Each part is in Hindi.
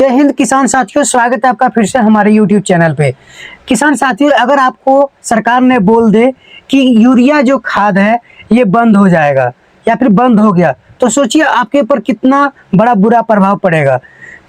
जय हिंद किसान साथियों, स्वागत है आपका फिर से हमारे YouTube चैनल पे। किसान साथियों, अगर आपको सरकार ने बोल दे कि यूरिया जो खाद है ये बंद हो जाएगा या फिर बंद हो गया, तो सोचिए आपके ऊपर कितना बड़ा बुरा प्रभाव पड़ेगा।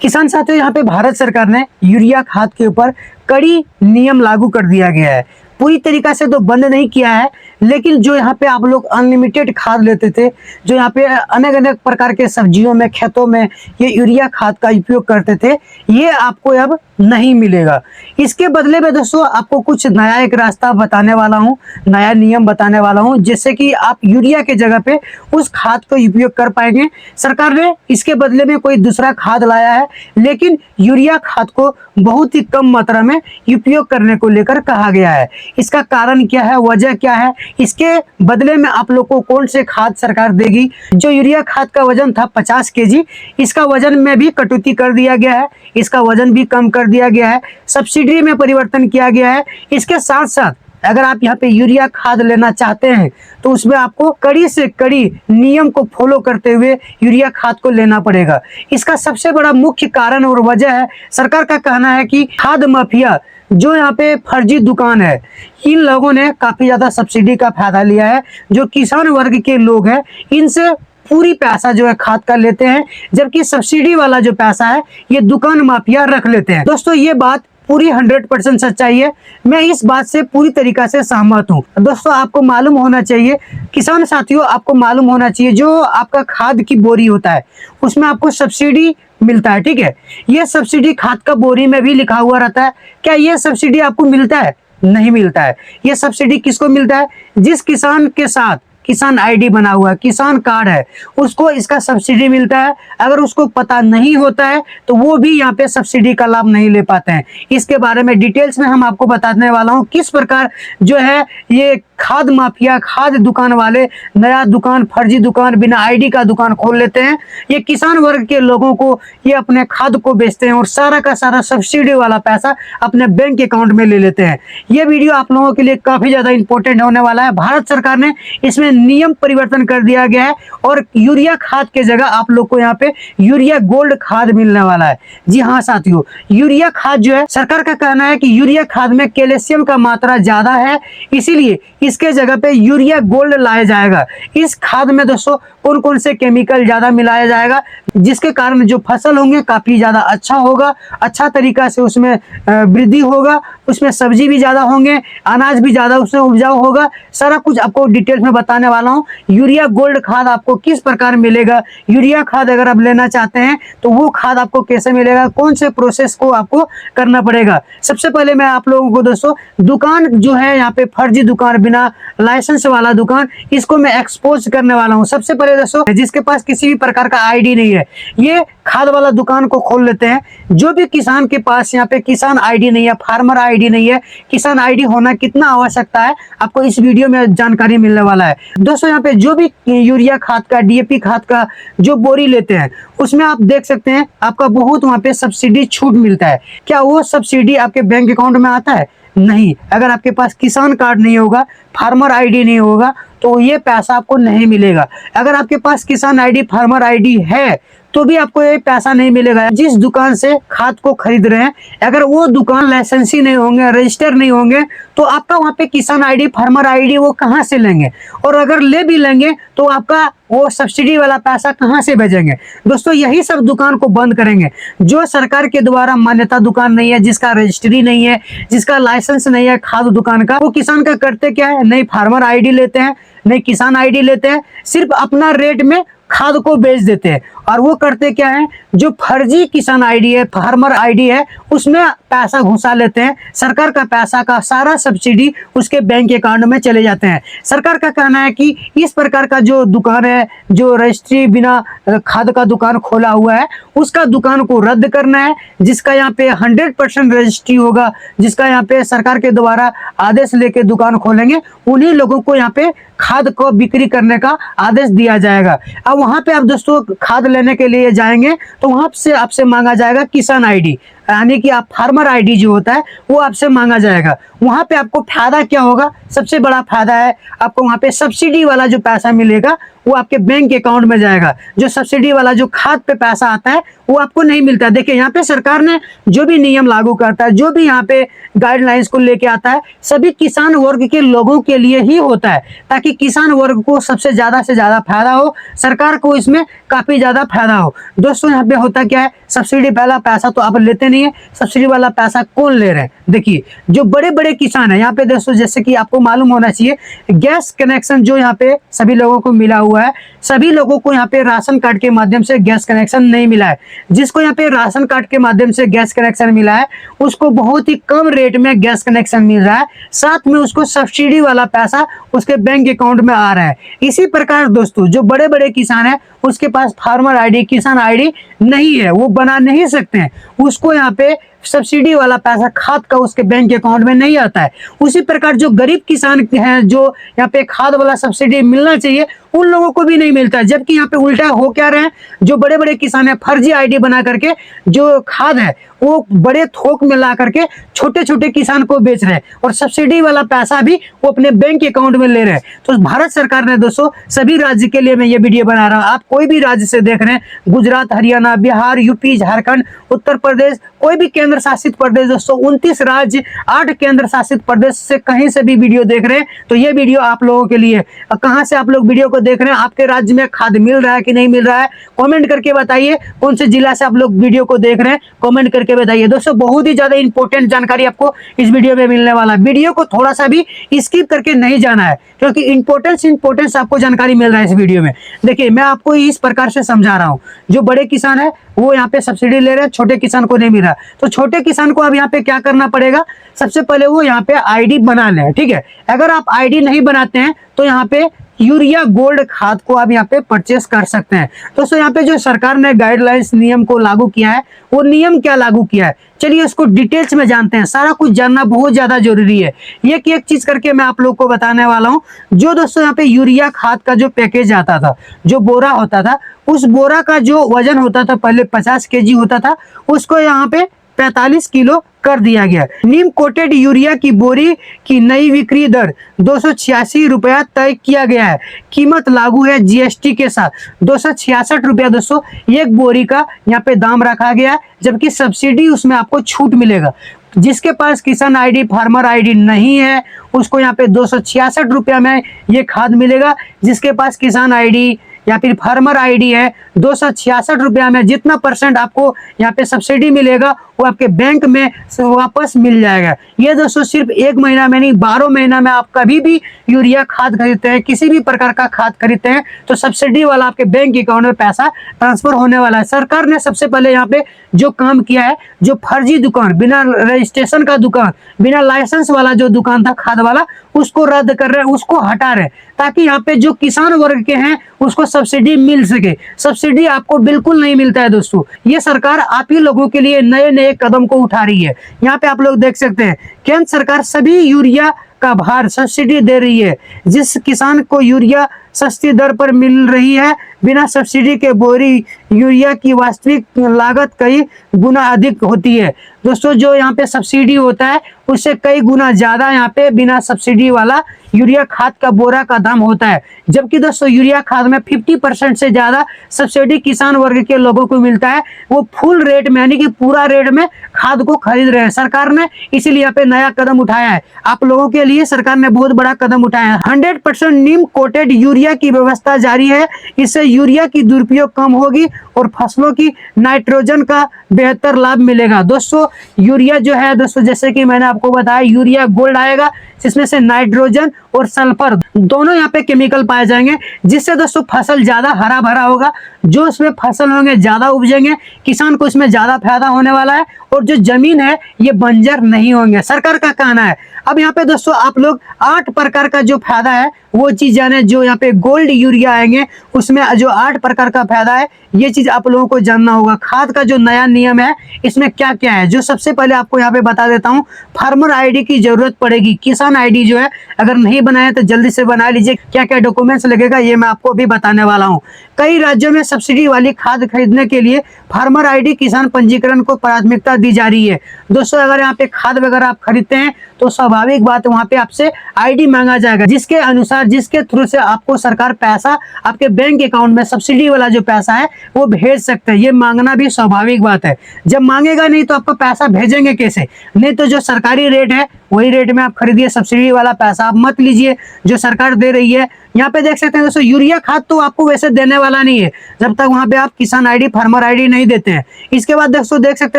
किसान साथियों, यहाँ पे भारत सरकार ने यूरिया खाद के ऊपर कड़ी नियम लागू कर दिया गया है। पूरी तरीका से तो बंद नहीं किया है, लेकिन जो यहाँ पे आप लोग अनलिमिटेड खाद लेते थे, जो यहाँ पे अनेक अनेक प्रकार के सब्जियों में, खेतों में ये यूरिया खाद का उपयोग करते थे, ये आपको अब नहीं मिलेगा। इसके बदले में दोस्तों आपको कुछ नया एक रास्ता बताने वाला हूँ, नया नियम बताने वाला हूँ, जिससे कि आप यूरिया के जगह पे उस खाद को उपयोग कर पाएंगे। सरकार ने इसके बदले में कोई दूसरा खाद लाया है, लेकिन यूरिया खाद को बहुत ही कम मात्रा में उपयोग करने को लेकर कहा गया है। इसका कारण क्या है, वजह क्या है, इसके बदले में आप लोग को कौन से खाद सरकार देगी। जो यूरिया खाद का वजन था 50 केजी, इसका वजन में भी कटौती कर दिया गया है, इसका वजन भी कम कर दिया गया है, सब्सिडी में परिवर्तन किया गया है। इसके साथ साथ अगर आप यहाँ पे यूरिया खाद लेना चाहते हैं तो उसमें आपको कड़ी से कड़ी नियम को फॉलो करते हुए यूरिया खाद को लेना पड़ेगा। इसका सबसे बड़ा मुख्य कारण और वजह है, सरकार का कहना है कि खाद माफिया जो यहाँ पे फर्जी दुकान है, इन लोगों ने काफी ज्यादा सब्सिडी का फायदा लिया है। जो किसान वर्ग के लोग हैं, इनसे पूरी पैसा जो है खाद का लेते हैं, जबकि सब्सिडी वाला जो पैसा है ये दुकान माफिया रख लेते हैं। दोस्तों ये बात पूरी 100% सच्चाई है, मैं इस बात से पूरी तरीका से सहमत हूँ। दोस्तों आपको मालूम होना चाहिए, किसान साथियों आपको मालूम होना चाहिए, जो आपका खाद की बोरी होता है उसमें आपको सब्सिडी मिलता है, ठीक है। ये सब्सिडी खाद का बोरी में भी लिखा हुआ रहता है। क्या ये सब्सिडी आपको मिलता है? नहीं मिलता है। ये सब्सिडी किसको मिलता है? जिस किसान के साथ किसान आईडी बना हुआ है, किसान कार्ड है, उसको इसका सब्सिडी मिलता है। अगर उसको पता नहीं होता है तो वो भी यहाँ पे सब्सिडी का लाभ नहीं ले पाते हैं। इसके बारे में डिटेल्स में हम आपको बताने वाला हूँ, किस प्रकार जो है ये खाद माफिया, खाद दुकान वाले नया दुकान, फर्जी दुकान, बिना आईडी का दुकान खोल लेते हैं। ये किसान वर्ग के लोगों को ये अपने खाद को बेचते हैं और सारा का सारा सब्सिडी वाला पैसा अपने बैंक अकाउंट में ले लेते हैं। ये वीडियो आप लोगों के लिए काफी ज्यादा इंपॉर्टेंट होने वाला है। भारत सरकार ने इसमें नियम परिवर्तन कर दिया गया है और यूरिया खाद के जगह आप लोग को यहाँ पे यूरिया गोल्ड खाद मिलने वाला है। जी हाँ साथियों, यूरिया खाद जो है, सरकार का कहना है कि यूरिया खाद में कैल्शियम का मात्रा ज्यादा है, इसीलिए इसके जगह पे यूरिया गोल्ड लाया जाएगा। इस खाद में दोस्तों कौन कौन से केमिकल ज्यादा मिलाया जाएगा, जिसके कारण जो फसल होंगे काफी ज्यादा अच्छा होगा, अच्छा तरीका से उसमें वृद्धि होगा, उसमें सब्जी भी ज्यादा होंगे, अनाज भी ज्यादा उसमें उपजाऊ होगा। सारा कुछ आपको डिटेल्स में बताने वाला हूँ। यूरिया गोल्ड खाद आपको किस प्रकार मिलेगा, यूरिया खाद अगर आप लेना चाहते हैं तो वो खाद आपको कैसे मिलेगा, कौन से प्रोसेस को आपको करना पड़ेगा। सबसे पहले मैं आप लोगों को दोस्तों दुकान जो है यहाँ पे फर्जी दुकान, बिना लाइसेंस वाला दुकान, इसको मैं एक्सपोज करने वाला हूँ। सबसे पहले दोस्तों जिसके पास किसी भी प्रकार का आईडी नहीं है, ये खाद वाला दुकान को खोल लेते हैं। जो भी किसान के पास यहाँ पे किसान आईडी नहीं है, फार्मर आईडी नहीं है, किसान आईडी होना कितना आवश्यकता है आपको इस वीडियो में जानकारी मिलने वाला है। दोस्तों यहाँ पे जो भी यूरिया खाद का, डीएपी खाद का जो बोरी लेते हैं, उसमें आप देख सकते हैं आपका बहुत वहाँ पे सब्सिडी छूट मिलता है। क्या वो सब्सिडी आपके बैंक अकाउंट में आता है? नहीं। अगर आपके पास किसान कार्ड नहीं होगा, फार्मर आईडी नहीं होगा, तो ये पैसा आपको नहीं मिलेगा। अगर आपके पास किसान आईडी, फार्मर आईडी है तो भी आपको ये पैसा नहीं मिलेगा। जिस दुकान से खाद को खरीद रहे हैं, अगर वो दुकान लाइसेंसी नहीं होंगे, रजिस्टर नहीं होंगे, तो आपका वहाँ पे किसान आईडी, फार्मर आईडी वो कहाँ से लेंगे? और अगर ले भी लेंगे तो आपका वो सब्सिडी वाला पैसा कहाँ से भेजेंगे? दोस्तों यही सब दुकान को बंद करेंगे। जो सरकार के द्वारा मान्यता दुकान नहीं है, जिसका रजिस्ट्री नहीं है, जिसका लाइसेंस नहीं है खाद दुकान का, वो किसान का करते क्या है, नहीं फार्मर आईडी लेते हैं, नहीं किसान आईडी लेते हैं, सिर्फ अपना रेट में खाद को बेच देते हैं। और वो करते क्या है, जो फर्जी किसान आईडी है, फार्मर आईडी है, उसमें पैसा घुसा लेते हैं। सरकार का पैसा का सारा सब्सिडी उसके बैंक अकाउंट में चले जाते हैं। सरकार का कहना है कि इस प्रकार का जो दुकान है, जो रजिस्ट्री बिना खाद का दुकान खोला हुआ है, उसका दुकान को रद्द करना है। जिसका यहाँ पे 100% रजिस्ट्री होगा, जिसका यहाँ पे सरकार के द्वारा आदेश लेके दुकान खोलेंगे, उन्हीं लोगों को यहाँ पे खाद को बिक्री करने का आदेश दिया जाएगा। अब वहां पे आप दोस्तों खाद लेने के लिए जाएंगे तो वहां से आपसे मांगा जाएगा किसान आईडी, यानी कि आप फार्मर आईडी जो होता है वो आपसे मांगा जाएगा। वहां पे आपको फायदा क्या होगा? सबसे बड़ा फायदा है आपको वहां पे सब्सिडी वाला जो पैसा मिलेगा वो आपके बैंक अकाउंट में जाएगा। जो सब्सिडी वाला जो खाद पे पैसा आता है वो आपको नहीं मिलता। देखिए यहाँ पे सरकार ने जो भी नियम लागू करता है, जो भी यहाँ पे गाइडलाइंस को लेके आता है, सभी किसान वर्ग के लोगों के लिए ही होता है, ताकि किसान वर्ग को सबसे ज्यादा से ज्यादा फायदा हो, सरकार को इसमें काफी ज्यादा फायदा हो। दोस्तों यहाँ पे होता क्या है, सब्सिडी वाला पैसा तो आप लेते नहीं है, सब्सिडी वाला पैसा कौन ले रहे हैं? देखिए जो बड़े बड़े किसान है यहाँ पे दोस्तों, जैसे कि आपको मालूम होना चाहिए, गैस कनेक्शन जो यहाँ पे सभी लोगों को मिला हुआ है, सभी लोगों को यहाँ पे राशन कार्ड के माध्यम से गैस कनेक्शन नहीं मिला है। जिसको यहाँ पे राशन कार्ड के माध्यम से गैस कनेक्शन मिला है उसको बहुत ही कम रेट में गैस कनेक्शन मिल रहा है, साथ में उसको सब्सिडी वाला पैसा उसके बैंक अकाउंट में आ रहा है। इसी प्रकार दोस्तों जो बड़े बड़े किसान है उसके पास फार्मर आईडी, किसान आईडी नहीं है, वो बना नहीं सकते हैं, उसको यहाँ पे सब्सिडी वाला पैसा खाद का उसके बैंक अकाउंट में नहीं आता है। उसी प्रकार जो गरीब किसान हैं, जो यहाँ पे खाद वाला सब्सिडी मिलना चाहिए, उन लोगों को भी नहीं मिलता है। जबकि यहाँ पे उल्टा हो क्या रहे हैं, जो बड़े बड़े किसान है फर्जी आईडी बना करके जो खाद है वो बड़े थोक में ला करके छोटे छोटे किसान को बेच रहे हैं, और सब्सिडी वाला पैसा भी वो अपने बैंक अकाउंट में ले रहे हैं। तो भारत सरकार ने दोस्तों सभी राज्य के लिए मैं ये वीडियो बना रहा हूँ, आप कोई भी राज्य से देख रहे हैं, गुजरात, हरियाणा, बिहार, यूपी, झारखंड, उत्तर प्रदेश, कोई भी केंद्र शासित प्रदेश, दोस्तों 29 राज्य, 8 केंद्र शासित प्रदेश से कहीं से भी वीडियो देख रहे हैं तो ये वीडियो आप लोगों के लिए। कहां से आप लोग वीडियो को देख रहे हैं, आपके राज्य में खाद मिल रहा है कि नहीं मिल रहा है, कमेंट करके बताइए। कौन से जिला से आप लोग वीडियो को देख रहे हैं, कमेंट करके बताइए। दोस्तों बहुत ही ज्यादा इंपॉर्टेंट जानकारी आपको इस वीडियो में मिलने वाला है, वीडियो को थोड़ा सा भी स्किप करके नहीं जाना है, क्योंकि इंपॉर्टेंस आपको जानकारी मिल रहा है इस वीडियो में। देखिए मैं आपको इस प्रकार से समझा रहा हूँ, जो बड़े किसान है वो यहाँ पे सब्सिडी ले रहे हैं, छोटे किसान को नहीं मिल रहा। तो छोटे किसान को अब यहाँ पे क्या करना पड़ेगा, सबसे पहले वो यहाँ पे आईडी बना लें, ठीक है। अगर आप आईडी नहीं बनाते हैं तो यहाँ पे यूरिया गोल्ड खाद को आप यहाँ पे परचेस कर सकते हैं। दोस्तों यहाँ पे जो सरकार ने गाइडलाइंस नियम को लागू किया है, वो नियम क्या लागू किया है, चलिए उसको डिटेल्स में जानते हैं। सारा कुछ जानना बहुत ज्यादा जरूरी है, एक एक चीज करके मैं आप लोग को बताने वाला हूँ। जो दोस्तों यहाँ पे यूरिया खाद का जो पैकेज आता था, जो बोरा होता था, उस बोरा का जो वजन होता था पहले 50 केजी होता था, उसको यहाँ पे 45 किलो कर दिया गया। नीम कोटेड यूरिया की बोरी की नई बिक्री दर 286 रुपया तय किया गया है। कीमत लागू है जीएसटी के साथ 266 रुपया दोस्तों एक बोरी का यहाँ पे दाम रखा गया है, जबकि सब्सिडी उसमें आपको छूट मिलेगा। जिसके पास किसान आईडी, फार्मर आईडी नहीं है, उसको यहाँ पे 266 रुपया में ये खाद मिलेगा। जिसके पास किसान आईडी या फिर फार्मर आईडी है, 266 रुपया में जितना परसेंट आपको यहाँ पे सब्सिडी मिलेगा वो आपके बैंक में वापस मिल जाएगा। ये दोस्तों सिर्फ 1 महीना में नहीं, 12 महीना में आप कभी भी यूरिया खाद खरीदते हैं, किसी भी प्रकार का खाद खरीदते हैं, तो सब्सिडी वाला आपके बैंक अकाउंट में पैसा ट्रांसफर होने वाला है। सरकार ने सबसे पहले यहाँ पे जो काम किया है, जो फर्जी दुकान, बिना रजिस्ट्रेशन का दुकान, बिना लाइसेंस वाला जो दुकान था खाद वाला, उसको रद्द कर रहे हैं, उसको हटा रहे हैं, ताकि यहाँ पे जो किसान वर्ग के हैं उसको सब्सिडी मिल सके। सब्सिडी आपको बिल्कुल नहीं मिलता है दोस्तों। ये सरकार आप ही लोगों के लिए नए नए कदम को उठा रही है। यहाँ पे आप लोग देख सकते हैं केंद्र सरकार सभी यूरिया का भार सब्सिडी दे रही है। जिस किसान को यूरिया सस्ती दर पर मिल रही है, बिना सब्सिडी के बोरी यूरिया की वास्तविक लागत कई गुना अधिक होती है। दोस्तों जो यहाँ पे सब्सिडी होता है उससे कई गुना ज्यादा यहाँ पे बिना सब्सिडी वाला यूरिया खाद का बोरा का दाम होता है। जबकि दोस्तों यूरिया खाद में 50% से ज्यादा सब्सिडी किसान वर्ग के लोगों को मिलता है, वो फुल रेट में यानी कि पूरा रेट में खाद को खरीद रहे हैं। सरकार ने इसीलिए यहाँ पे नया कदम उठाया है, आप लोगों के लिए सरकार ने बहुत बड़ा कदम उठाया है। 100% नीम कोटेड यूरिया की व्यवस्था जारी है। इससे यूरिया की दुरुपयोग कम होगी और फसलों की नाइट्रोजन का बेहतर लाभ मिलेगा। दोस्तों यूरिया जो है दोस्तों, जैसे कि मैंने आपको बताया, यूरिया गोल्ड आएगा जिसमें से नाइट्रोजन और सल्फर दोनों यहाँ पे केमिकल पाए जाएंगे, जिससे दोस्तों फसल ज्यादा हरा भरा होगा। जो उसमें फसल होंगे ज्यादा उपजेंगे, किसान को इसमें ज्यादा फायदा होने वाला है, और जो जमीन है ये बंजर नहीं होंगे, सरकार का कहना है। अब यहाँ पे दोस्तों आप लोग 8 प्रकार का जो फायदा है वो चीज जाने। जो यहाँ पे गोल्ड यूरिया आएंगे उसमें जो 8 प्रकार का फायदा है, ये चीज आप लोगों को जानना होगा। खाद का जो नया नियम है इसमें क्या क्या है, जो सबसे पहले आपको यहाँ पे बता देता हूँ। फार्मर आईडी की जरूरत पड़ेगी। किसान आईडी जो है अगर नहीं बनाया तो जल्दी से बना लीजिए। क्या क्या डॉक्यूमेंट्स लगेगा ये मैं आपको अभी बताने वाला हूँ। कई राज्यों में सब्सिडी वाली खाद खरीदने के लिए फार्मर आईडी किसान पंजीकरण को प्राथमिकता दी जा रही है। दोस्तों अगर यहाँ पे खाद वगैरह आप खरीदते हैं तो स्वाभाविक बात है वहाँ पे आपसे आईडी मांगा जाएगा, जिसके अनुसार जिसके थ्रू से आपको सरकार पैसा आपके बैंक अकाउंट में सब्सिडी वाला जो पैसा है वो भेज सकते हैं। ये मांगना भी स्वाभाविक बात है। जब मांगेगा नहीं तो आपको पैसा भेजेंगे कैसे? नहीं तो जो सरकारी रेट है वही रेट में आप खरीदिए, सब्सिडी वाला पैसा आप मत लीजिए जो सरकार दे रही है। यहाँ पे देख सकते हैं दोस्तों यूरिया खाद तो आपको वैसे देने वाला नहीं है जब तक वहाँ पे आप किसान आईडी फार्मर आईडी नहीं देते हैं। इसके बाद दोस्तों देख सकते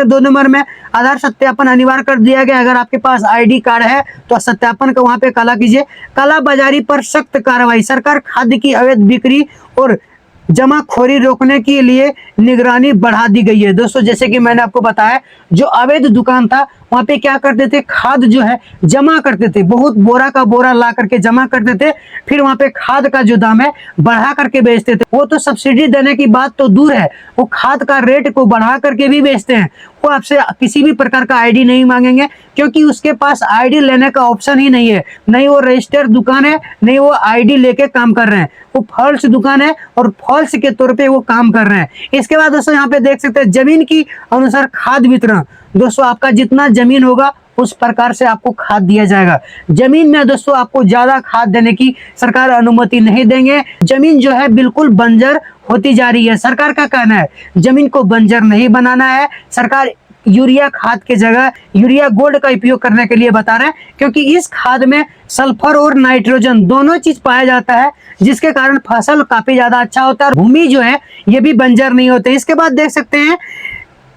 हैं 2 नंबर में आधार सत्यापन अनिवार्य कर दिया गया। अगर आपके पास आईडी कार्ड है तो सत्यापन का वहाँ पे काला कीजिए। काला बाजारी पर सख्त कार्रवाई। सरकार खाद्य की अवैध बिक्री और जमाखोरी रोकने के लिए निगरानी बढ़ा दी गई है। दोस्तों जैसे कि मैंने आपको बताया जो अवैध दुकान था वहाँ पे क्या करते थे, खाद जो है जमा करते थे, बहुत बोरा का बोरा ला करके जमा करते थे, फिर वहाँ पे खाद का जो दाम है बढ़ा करके बेचते थे। वो तो सब्सिडी देने की बात तो दूर है, वो खाद का रेट को बढ़ा करके भी बेचते हैं। वो आपसे किसी भी प्रकार का आईडी नहीं मांगेंगे क्योंकि उसके पास आईडी लेने का ऑप्शन ही नहीं है। नहीं वो रजिस्टर्ड दुकान है, नहीं वो आईडी लेके काम कर रहे हैं। वो फॉल्स दुकान है और फॉल्स के तौर पे वो काम कर रहे हैं। इसके बाद दोस्तों यहाँ पे देख सकते हैं जमीन की अनुसार खाद वितरण। दोस्तों आपका जितना जमीन होगा उस प्रकार से आपको खाद दिया जाएगा। जमीन में दोस्तों आपको ज्यादा खाद देने की सरकार अनुमति नहीं देंगे। जमीन जो है बिल्कुल बंजर होती जा रही है। सरकार का कहना है जमीन को बंजर नहीं बनाना है। सरकार यूरिया खाद के जगह यूरिया गोल्ड का उपयोग करने के लिए बता रहे हैं क्योंकि इस खाद में सल्फर और नाइट्रोजन दोनों चीज पाया जाता है, जिसके कारण फसल काफी ज्यादा अच्छा होता है और भूमि जो है ये भी बंजर नहीं होते। इसके बाद देख सकते हैं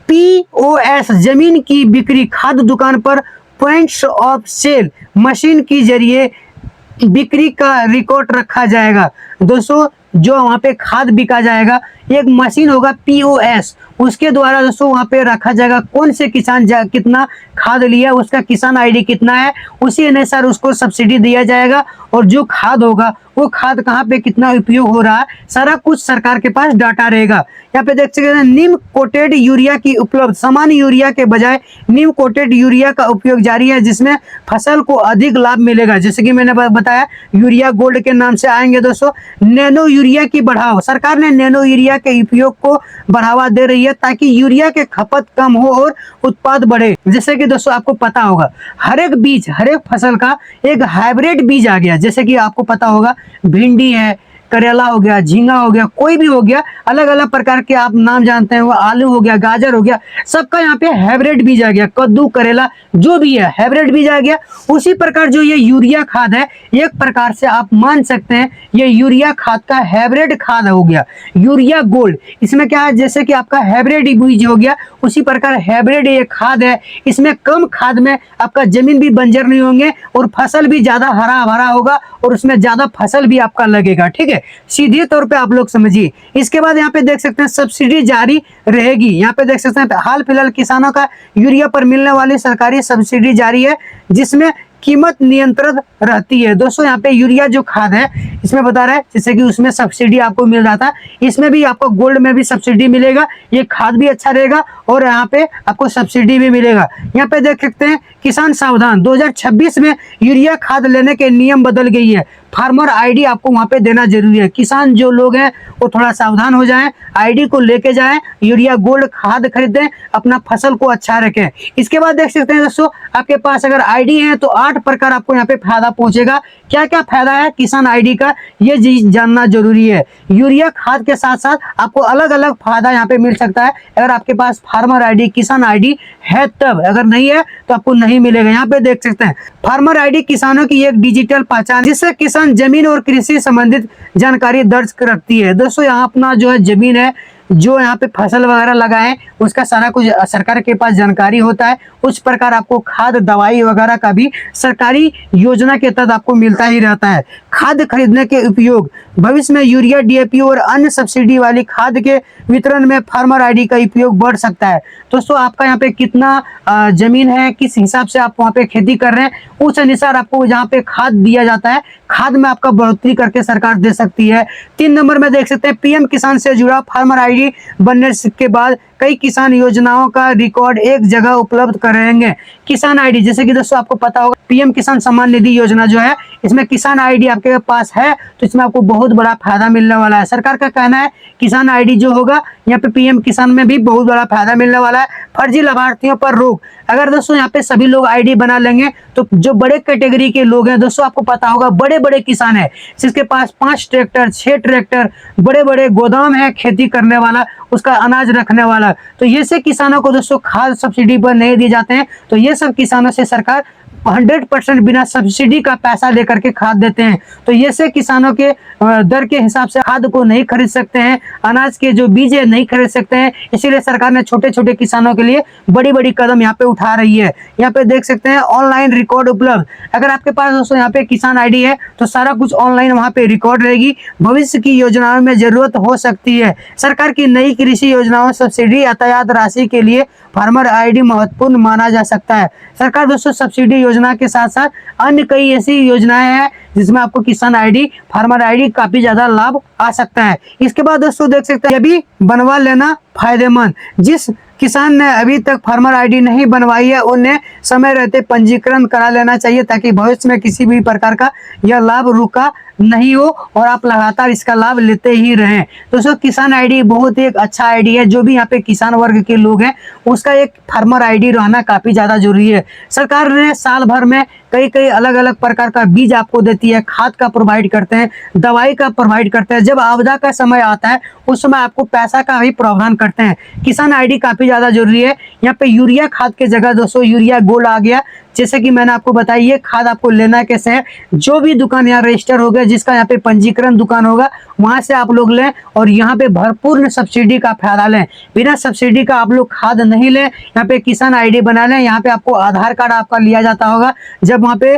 POS जमीन की बिक्री। खाद दुकान पर पॉइंट्स ऑफ सेल मशीन के जरिए बिक्री का रिकॉर्ड रखा जाएगा। दोस्तों जो वहाँ पे खाद बिका जाएगा एक मशीन होगा POS, उसके द्वारा दोस्तों वहाँ पे रखा जाएगा कौन से किसान कितना खाद लिया, उसका किसान आईडी कितना है, उसी अनुसार उसको सब्सिडी दिया जाएगा। और जो खाद होगा वो खाद कहाँ पे कितना उपयोग हो रहा है सारा कुछ सरकार के पास डाटा रहेगा। यहाँ पे देख सकते हैं नीम कोटेड यूरिया की उपलब्ध। सामान्य यूरिया के बजाय नीम कोटेड यूरिया का उपयोग जारी है जिसमें फसल को अधिक लाभ मिलेगा। जैसे कि मैंने बताया यूरिया गोल्ड के नाम से आएंगे दोस्तों। नैनो यूरिया की बढ़ावा। सरकार ने नैनो यूरिया के उपयोग को बढ़ावा दे रही है ताकि यूरिया के खपत कम हो और उत्पाद बढ़े। जैसे कि दोस्तों आपको पता होगा हर एक बीज हर एक फसल का एक हाइब्रिड बीज आ गया। जैसे कि आपको पता होगा भिंडी है, करेला हो गया, झींगा हो गया, कोई भी हो गया, अलग अलग प्रकार के आप नाम जानते हैं, वो आलू हो गया, गाजर हो गया, सबका यहाँ पे हाइब्रिड बीज आ गया। कद्दू करेला जो भी है हाइब्रिड बीज आ गया। उसी प्रकार जो ये यूरिया खाद है एक प्रकार से आप मान सकते हैं ये यूरिया खाद का हाइब्रिड खाद हो गया, यूरिया गोल्ड। इसमें क्या है जैसे कि आपका हाइब्रिड बीज हो गया उसी प्रकार हाइब्रिड ये खाद है। इसमें कम खाद में आपका जमीन भी बंजर नहीं होंगे और फसल भी ज्यादा हरा भरा होगा और उसमें ज्यादा फसल भी आपका लगेगा। ठीक है, सीधे तौर पे आप लोग समझिए। इसके बाद यहाँ पे देख सकते हैं सब्सिडी जारी रहेगी। यहाँ पे देख सकते हैं हाल फिलहाल किसानों का यूरिया पर मिलने वाली सरकारी सब्सिडी जारी है जिसमें कीमत नियंत्रित रहती है। दोस्तों यहाँ पे यूरिया जो खाद है इसमें बता रहा है जैसे कि उसमें सब्सिडी आपको मिल रहा था, इसमें भी आपको गोल्ड में भी सब्सिडी मिलेगा। ये खाद भी अच्छा रहेगा और यहाँ पे आपको सब्सिडी भी मिलेगा। यहाँ पे देख सकते हैं किसान सावधान 2026 में यूरिया खाद लेने के नियम बदल गई है। फार्मर आईडी आपको वहाँ पे देना जरूरी है। किसान जो लोग हैं वो थोड़ा सावधान हो जाएं, आईडी को लेके जाएं, यूरिया गोल्ड खाद खरीदें, अपना फसल को अच्छा रखें। इसके बाद देख सकते हैं दोस्तों आपके पास अगर आईडी है तो 8 प्रकार आपको यहाँ पे फायदा पहुंचेगा। क्या क्या फायदा है किसान आईडी का ये चीज जानना जरूरी है। यूरिया खाद के साथ साथ आपको अलग अलग फायदा यहाँ पे मिल सकता है अगर आपके पास फार्मर आईडी किसान आईडी है तब, अगर नहीं है तो आपको नहीं मिलेगा। यहाँ पे देख सकते हैं फार्मर आईडी किसानों की एक डिजिटल पहचान जिससे किसान जमीन और कृषि संबंधित जानकारी दर्ज रखती है। दोस्तों यहाँ अपना जो है जमीन है जो यहाँ पे फसल वगैरह लगाए उसका सारा कुछ सरकार के पास जानकारी होता है। उस प्रकार आपको खाद दवाई वगैरह का भी सरकारी योजना के तहत आपको मिलता ही रहता है। खाद खरीदने के उपयोग भविष्य में यूरिया डीएपी और अन्य सब्सिडी वाली खाद के वितरण में फार्मर आईडी का उपयोग बढ़ सकता है। दोस्तों आपका यहाँ पे कितना जमीन है, किस हिसाब से आप वहाँ पे खेती कर रहे हैं उस अनुसार आपको यहाँ पे खाद दिया जाता है। खाद में आपका बढ़ोतरी करके सरकार दे सकती है। 3 नंबर में देख सकते हैं पीएम किसान से जुड़ा फार्मर आईडी बनने के बाद कई किसान योजनाओं का रिकॉर्ड एक जगह उपलब्ध कराएंगे। किसान आईडी, जैसे कि दोस्तों आपको पता होगा पीएम किसान सम्मान निधि योजना जो है, इसमें किसान आईडी आपके पास है तो इसमें आपको बहुत बड़ा फायदा मिलने वाला है। सरकार का कहना है किसान आईडी जो होगा यहाँ पे पीएम किसान में भी बहुत बड़ा फायदा मिलने वाला है। फर्जी लाभार्थियों पर रोक, अगर दोस्तों यहाँ पे सभी लोग आईडी बना लेंगे तो जो बड़े कैटेगरी के लोग हैं, दोस्तों आपको पता होगा बड़े बड़े किसान है जिसके पास 5 ट्रैक्टर 6 ट्रैक्टर, बड़े बड़े गोदाम है खेती करने वाला, उसका अनाज रखने वाला, तो ये से किसानों को दोस्तों खाद सब्सिडी पर नहीं दिए जाते हैं। तो ये सब किसानों से सरकार 100% बिना सब्सिडी का पैसा लेकर के खाद देते हैं। तो ये से किसानों के दर के हिसाब से खाद को नहीं खरीद सकते हैं, अनाज के जो बीज है नहीं खरीद सकते हैं। इसीलिए सरकार ने छोटे छोटे किसानों के लिए बड़ी बड़ी कदम यहाँ पे उठा रही है। यहाँ पे देख सकते हैं ऑनलाइन रिकॉर्ड उपलब्ध, अगर आपके पास दोस्तों यहाँ पे किसान आईडी है तो सारा कुछ ऑनलाइन वहाँ पे रिकॉर्ड रहेगी। भविष्य की योजनाओं में जरूरत हो सकती है। सरकार की नई कृषि योजनाओं सब्सिडी यातायात राशि के लिए फार्मर आईडी महत्वपूर्ण माना जा सकता है। सरकार दोस्तों सब्सिडी योजना के साथ साथ अन्य कई ऐसी योजनाएं हैं जिसमें आपको किसान आईडी, फार्मर आईडी काफी ज्यादा लाभ आ सकता है। इसके बाद दोस्तों देख सकते हैं ये भी बनवा लेना फायदेमंद। जिस किसान ने अभी तक फार्मर आईडी नहीं बनवाई है उन्हें समय रहते पंजीकरण करा लेना चाहिए ताकि भविष्य में किसी भी प्रकार का यह लाभ रुका नहीं हो और आप लगातार इसका लाभ लेते ही रहें। दोस्तों किसान आईडी बहुत ही एक अच्छा आईडी है। जो भी यहाँ पे किसान वर्ग के लोग हैं उसका एक फार्मर आईडी रहना काफी ज्यादा जरूरी है। सरकार ने साल भर में कई अलग अलग प्रकार का बीज आपको देती है, खाद का प्रोवाइड करते हैं, दवाई का प्रोवाइड करते हैं। जब आपदा का समय आता है उस समय आपको पैसा का भी प्रावधान करते हैं। किसान आईडी काफी ज्यादा जरूरी है। यहाँ पे यूरिया खाद के जगह दोस्तों यूरिया गोल्ड आ गया। जैसे कि मैंने आपको बताया ये खाद आपको लेना कैसे है, जो भी दुकान यहाँ रजिस्टर हो गया, जिसका यहाँ पे पंजीकरण दुकान होगा वहां से आप लोग लें और यहाँ पे भरपूर सब्सिडी का फायदा लें। बिना सब्सिडी का आप लोग खाद नहीं लें, यहाँ पे किसान आईडी बना लें। यहाँ पे आपको आधार कार्ड आपका लिया जाता होगा जब वहाँ पे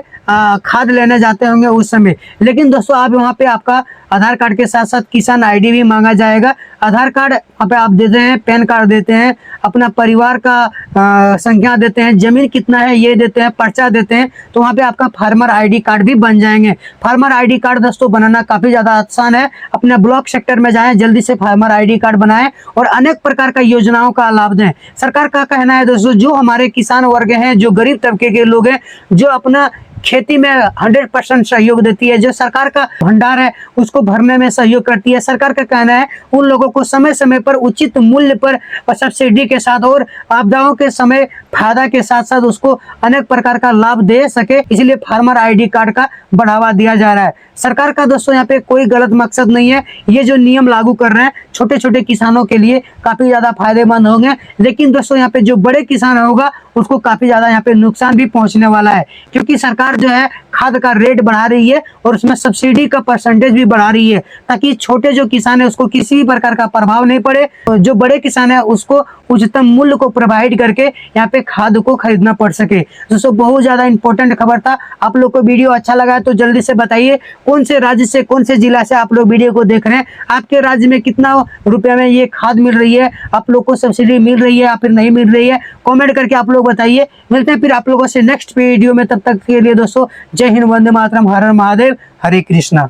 खाद लेने जाते होंगे उस समय। लेकिन दोस्तों आप वहाँ पे आपका आधार कार्ड के साथ साथ किसान आईडी भी मांगा जाएगा। आधार कार्ड वहाँ पे आप देते हैं, पैन कार्ड देते हैं, अपना परिवार का संख्या देते हैं, जमीन कितना है ये देते हैं, पर्चा देते हैं, तो वहाँ पे आपका फार्मर आईडी कार्ड भी बन जाएंगे। फार्मर आईडी कार्ड दोस्तों बनाना काफी ज्यादा आसान है। अपने ब्लॉक सेक्टर में जाएं, जल्दी से फार्मर आईडी कार्ड बनाएं और अनेक प्रकार का योजनाओं का लाभ दें। सरकार का कहना है दोस्तों जो हमारे किसान वर्ग हैं, जो गरीब तबके के लोग हैं, जो अपना खेती में 100% सहयोग देती है, जो सरकार का भंडार है उसको भरने में सहयोग करती है, सरकार का कहना है उन लोगों को समय समय पर उचित मूल्य पर और सब्सिडी के साथ और आपदाओं के समय फायदा के साथ साथ उसको अनेक प्रकार का लाभ दे सके, इसलिए फार्मर आईडी कार्ड का बढ़ावा दिया जा रहा है। सरकार का दोस्तों यहाँ पे कोई गलत मकसद नहीं है। ये जो नियम लागू कर रहे हैं छोटे छोटे किसानों के लिए काफी ज्यादा फायदेमंद होंगे, लेकिन दोस्तों यहाँ पे जो बड़े किसान होगा उसको काफी ज्यादा यहाँ पे नुकसान भी पहुंचने वाला है, क्योंकि सरकार जो है खाद का रेट बढ़ा रही है और उसमें सब्सिडी का परसेंटेज भी बढ़ा रही है ताकि छोटे जो किसान है उसको किसी भी प्रकार का प्रभाव नहीं पड़े। तो जो बड़े किसान है उसको उच्चतम मूल्य को प्रोवाइड करके यहाँ पे खाद को खरीदना पड़ सके। दोस्तों बहुत ज्यादा इंपॉर्टेंट खबर था। आप लोग को वीडियो अच्छा लगा तो जल्दी से बताइए कौन से राज्य से, कौन से जिला से आप लोग वीडियो को देख रहे हैं। आपके राज्य में कितना रुपए में ये खाद मिल रही है, आप लोग को सब्सिडी मिल रही है या फिर नहीं मिल रही है, कॉमेंट करके आप लोग बताइए। मिलते हैं फिर आप लोगों से नेक्स्ट वीडियो में, तब तक के लिए दोस्तों जय हिंद, वंदे मातरम, हर हर महादेव, हरे कृष्णा।